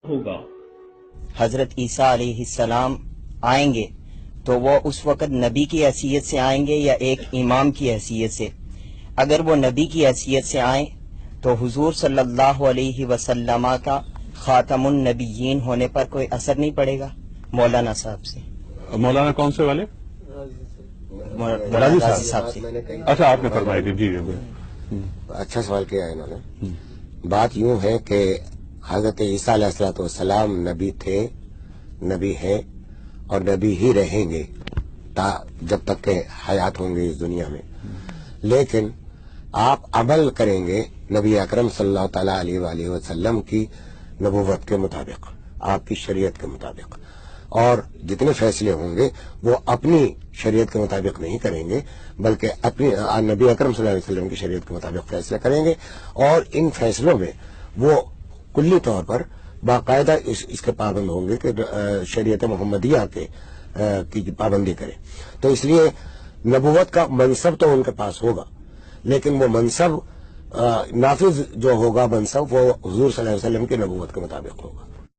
ہوگا حضرت عیسیٰ علیہ السلام آئیں گے تو وہ اس وقت نبی کی حیثیت سے آئیں گے یا ایک امام کی حیثیت سے؟ اگر وہ نبی کی حیثیت سے آئیں تو حضور صلی اللہ علیہ وسلم کا خاتم النبیین ہونے پر کوئی اثر نہیں پڑے گا؟ مولانا صاحب سے. مولانا کون سے والے؟ راضی صاحب سے. اچھا، آپ نے فرمائی تھی. جی اچھا سوال کیا ہے انہوں نے. بات یوں ہے کہ حضرت عیسیٰ علیہ الصلوۃ والسلام نبی تھے، نبی ہیں اور نبی ہی رہیں گے جب تک کہ حیات ہوں گے اس دنیا میں. لیکن آپ عمل کریں گے نبی اکرم صلی اللہ تعالیٰ علیہ وآلہ وسلم کی نبوت کے مطابق، آپ کی شریعت کے مطابق، اور جتنے فیصلے ہوں گے وہ اپنی شریعت کے مطابق نہیں کریں گے بلکہ اپنی نبی اکرم صلی اللہ علیہ وسلم کی شریعت کے مطابق فیصلے کریں گے. اور ان فیصلوں میں وہ کلی طور پر باقاعدہ اس کے پابند ہوں گے کہ شریعت محمدیہ کی پابندی کریں. تو اس لیے نبوت کا منصب تو ان کے پاس ہوگا، لیکن وہ منصب نافذ جو ہوگا منصب وہ حضور صلی اللہ علیہ وسلم کی نبوت کے مطابق ہوگا.